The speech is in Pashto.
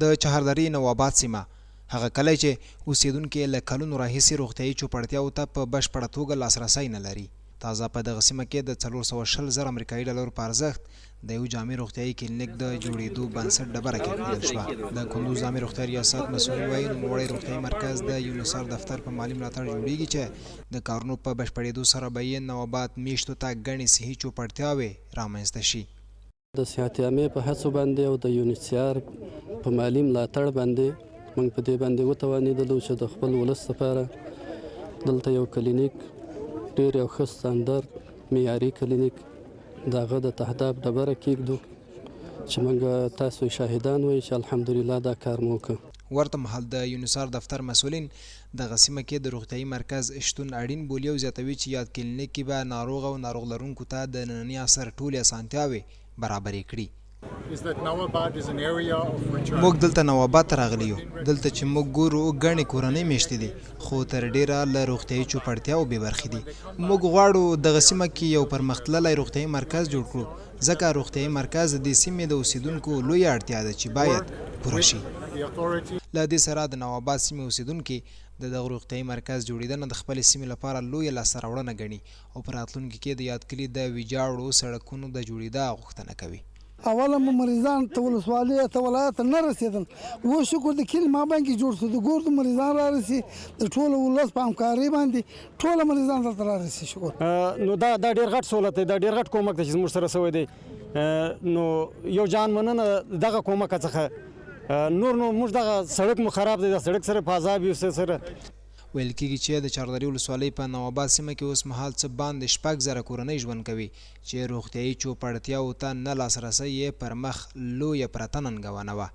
د چهاردری نواباد سیمه هغه کلی چې اوسیدونکي له کلونو راهیسې روغتیایي چوپړتیاو ته په بشپړه توګه لاسرسی نه لري. تازه په دغه سیمه کې د 420,000 امریکایي ډالرو په ارزښت د یو جامع روغتیایي کلینیک د جوړېدو بنسټ ډبره کېښودل شوه. د کندوز جامع روغتیا ریاست مسؤل وایي نوموړی روغتیایي مرکز د یونیسار دفتر په مالي ملاتړ جوړیږي چې د کارونو په بشپړېدو سره به یې نواباد میشتو ته ګڼې صحي چوپړتیاوې رامنځته شي. د صحت عامې په هڅو باندې او د یونیسار په مالي ملاتړ باندې موږ په دې باندې وتوانېدلو چې د خپل ولس لپاره دلته یو کلینیک ډېر یو ښه ستاندرد معیاري کلینیک د هغه د تهداب ډبره کېږدو چې موږ تاسو شاهدان وئ چې الحمدلله دا کار مو وکړ. ورته مهال د یونیسار دفتر مسؤلین دغه سیمه کې د روغتیایي مرکز شتون اړین بولي او زیاتوي چې یاد کلینیک کې به ناروغ او ناروغ لرونکو ته د ننني عصر ټولې اسانتیاوې برابرې کړي. موږ دلته نواباد ته راغلي یو. دلته چې موږ ګورو ګڼې کورنۍ میشتې دي خو تر ډیره له روغتیایي چوپړتیاو بې برخې دي. موږ غواړو دغه سیمه کې یو پرمختللی روغتیایي مرکز جوړ کړو ځکه روغتیایي مرکز د دې سیمې د اوسیدونکو لویه اړتیا ده چې باید پوره شي. له دې سره د نواباد سیمې اوسیدونکي د دغه روغتیایي مرکز جوړېدنه د خپلې سیمې لپاره لویه لاسته راوړنه ګڼي او په راتلونکي کې د یاد کلي د ویجاړو سړکونو د جوړېدا غوښتنه کوي. اوله مو مریضان ته ولسوالۍ ته ولایت ته نه رسېدل. اوس شکر د کلي مابین کې جوړ شو. د ګردو مریضان را رسي د ټولو ولس په همکارۍ باندې ټوله مریضان دلته را رسي. شکر. نو دا ډېر غټ سهولت دی. دا ډېر غټ کومک دی چې زموږ سره شوی دی. نو یو جان مننه دغه کومک څخه. نور نو موږ دغه سړک مو خراب دی. د سړک سره په عذاب یو سره ویل کېږي چې د چاردرې ولسوالۍ په نواباد سیمه کې اوس مهال څه باندې 6,000 کورنۍ ژوند کوي چې روغتیایي چوپړتیاو ته نه لاسرسی یې پر مخ لویه پرته ننګونه وه.